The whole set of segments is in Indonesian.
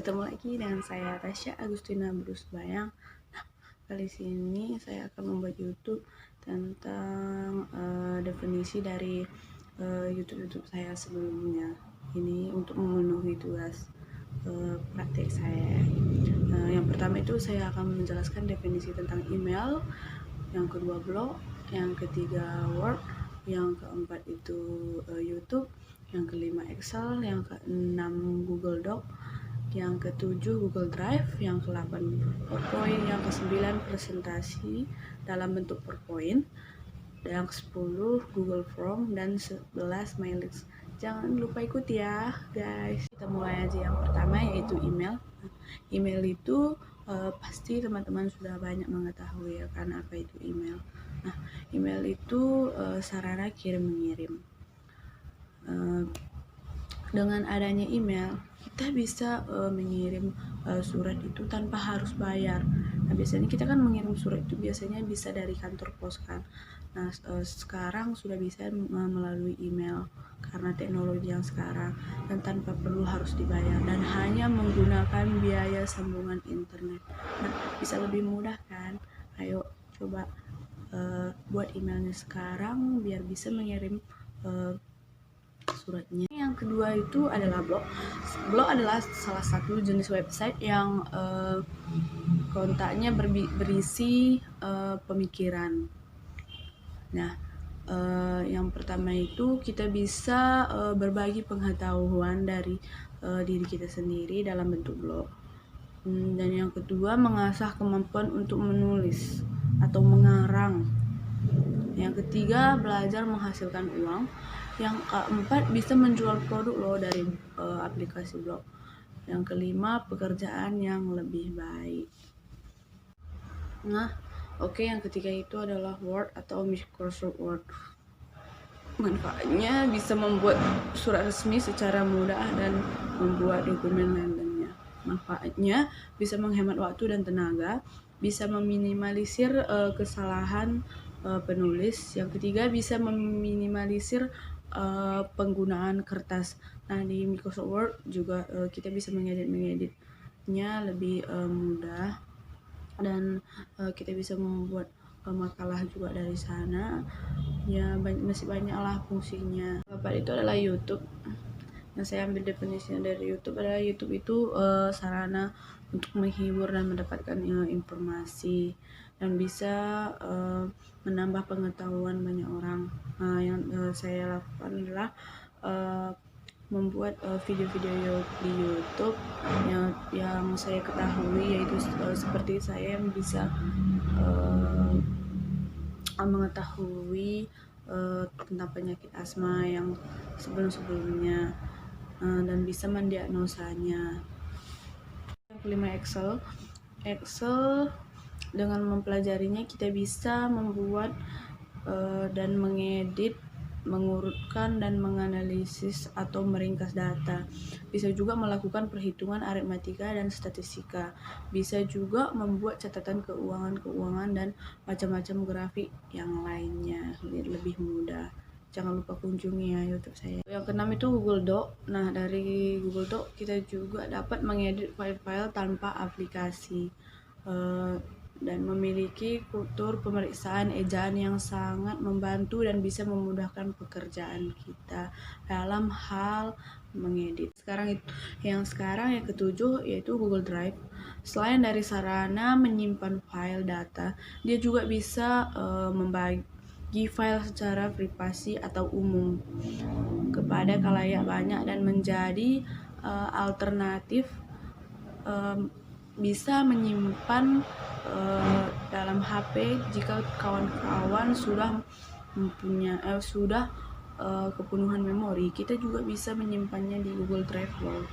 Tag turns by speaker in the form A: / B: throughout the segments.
A: Bertemu lagi dengan saya Tasya Agustina Brusbayang. Nah, kali ini saya akan membuat YouTube tentang definisi dari YouTube saya sebelumnya. Ini untuk memenuhi tugas praktek saya. Yang pertama itu saya akan menjelaskan definisi tentang email, yang kedua blog, yang ketiga Word, yang keempat itu YouTube, yang kelima Excel, yang keenam Google Doc, yang ketujuh Google Drive, yang ke-8 PowerPoint, yang ke-9 presentasi dalam bentuk PowerPoint, yang ke-10 Google Form, dan 11 Mailix. Jangan lupa ikut ya guys. Kita mulai aja yang pertama, yaitu email. Email itu pasti teman-teman sudah banyak mengetahui ya kan apa itu email. Nah, email itu sarana kirim mengirim. Dengan adanya email kita bisa mengirim surat itu tanpa harus bayar. Nah, biasanya kita kan mengirim surat itu biasanya bisa dari kantor pos kan. Nah, sekarang sudah bisa melalui email karena teknologi yang sekarang, dan tanpa perlu harus dibayar dan hanya menggunakan biaya sambungan internet. Nah, bisa lebih mudah kan? Ayo coba buat emailnya sekarang biar bisa mengirim suratnya. Yang kedua itu adalah blog. Blog adalah salah satu jenis website yang kontaknya berisi pemikiran. Nah, yang pertama itu kita bisa berbagi pengetahuan dari diri kita sendiri dalam bentuk blog. Dan yang kedua, mengasah kemampuan untuk menulis atau mengarang. Yang ketiga, belajar menghasilkan uang. Yang keempat, bisa menjual produk lo dari aplikasi blog. Yang kelima, pekerjaan yang lebih baik. Nah, oke, yang ketiga itu adalah Word atau Microsoft Word. Manfaatnya bisa membuat surat resmi secara mudah dan membuat dokumen lainnya. Manfaatnya bisa menghemat waktu dan tenaga, bisa meminimalisir kesalahan penulis. Yang ketiga, bisa meminimalisir penggunaan kertas. Nah, di Microsoft Word juga kita bisa mengeditnya lebih mudah, dan kita bisa membuat makalah juga dari sana. Ya, masih banyak lah fungsinya. Keempat itu adalah YouTube. Yang saya ambil definisinya dari YouTube adalah YouTube itu sarana untuk menghibur dan mendapatkan informasi, dan bisa menambah pengetahuan banyak orang. Yang saya lakukan adalah membuat video-video di YouTube yang saya ketahui, yaitu seperti saya yang bisa mengetahui tentang penyakit asma yang sebelum-sebelumnya, dan bisa mendiagnosanya. Yang kelima, Excel dengan mempelajarinya kita bisa membuat dan mengedit, mengurutkan dan menganalisis atau meringkas data. Bisa juga melakukan perhitungan aritmatika dan statistika. Bisa juga membuat catatan keuangan dan macam-macam grafik yang lainnya lebih mudah. Jangan lupa kunjungi ya YouTube saya. Yang keenam itu Google Doc. Nah, dari Google Doc kita juga dapat mengedit file-file tanpa aplikasi, dan memiliki kultur pemeriksaan ejaan yang sangat membantu dan bisa memudahkan pekerjaan kita dalam hal mengedit. Yang ketujuh yaitu Google Drive. Selain dari sarana menyimpan file data, dia juga bisa membagi file secara privasi atau umum kepada khalayak banyak, dan menjadi alternatif bisa menyimpan dalam HP jika kawan-kawan sudah kepenuhan memori. Kita juga bisa menyimpannya di Google Drive loh.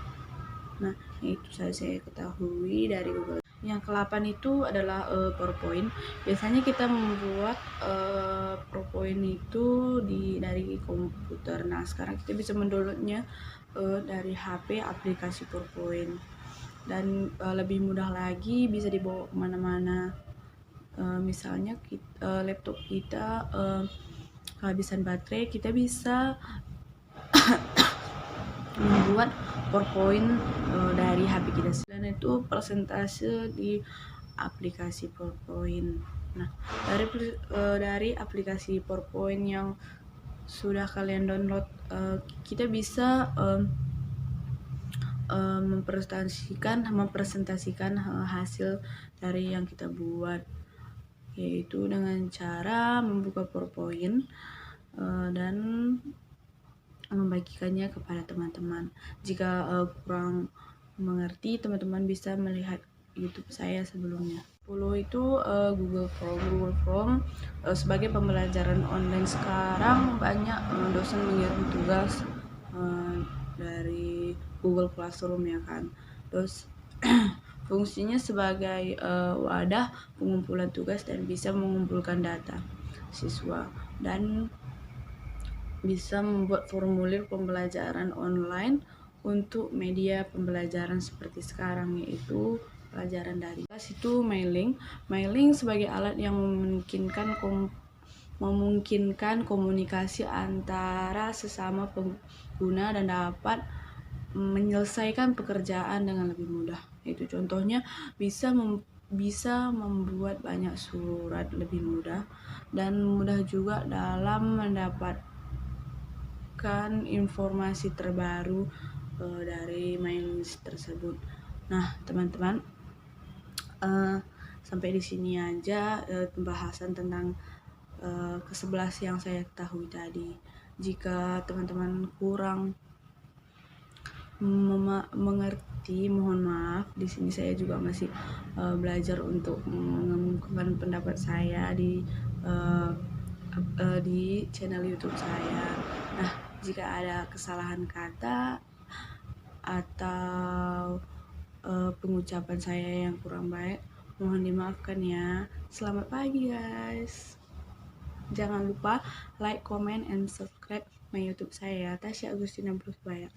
A: Nah, itu saya ketahui dari Google. Yang ke-8 itu adalah PowerPoint. Biasanya kita membuat PowerPoint itu dari komputer. Nah, sekarang kita bisa mendownloadnya dari HP aplikasi PowerPoint, dan lebih mudah lagi bisa dibawa kemana-mana. Misalnya laptop kita kehabisan baterai, kita bisa membuat PowerPoint dari HP kita. Dan itu persentase di aplikasi PowerPoint. Nah, dari aplikasi PowerPoint yang sudah kalian download, kita bisa mempresentasikan hasil dari yang kita buat, yaitu dengan cara membuka PowerPoint dan membagikannya kepada teman-teman. Jika kurang mengerti, teman-teman bisa melihat YouTube saya sebelumnya. 10 itu Google Form sebagai pembelajaran online. Sekarang banyak dosen mengirim tugas dari Google Classroom ya kan. Terus fungsinya sebagai wadah pengumpulan tugas dan bisa mengumpulkan data siswa, dan bisa membuat formulir pembelajaran online untuk media pembelajaran seperti sekarang, yaitu pelajaran daring. Itu mailing sebagai alat yang memungkinkan komunikasi antara sesama pengguna dan dapat menyelesaikan pekerjaan dengan lebih mudah. Itu contohnya bisa membuat banyak surat lebih mudah, dan mudah juga dalam mendapatkan informasi terbaru dari mailing list tersebut. Nah, teman-teman, sampai di sini aja pembahasan tentang ke-11 yang saya ketahui tadi. Jika teman-teman kurang mengerti, mohon maaf. Di sini saya juga masih belajar untuk mengemukakan pendapat saya di channel YouTube saya. Nah, jika ada kesalahan kata atau pengucapan saya yang kurang baik, mohon dimaafkan ya. Selamat pagi guys. Jangan lupa like, comment, and subscribe my YouTube saya, Tasya Agustina Brusbaya.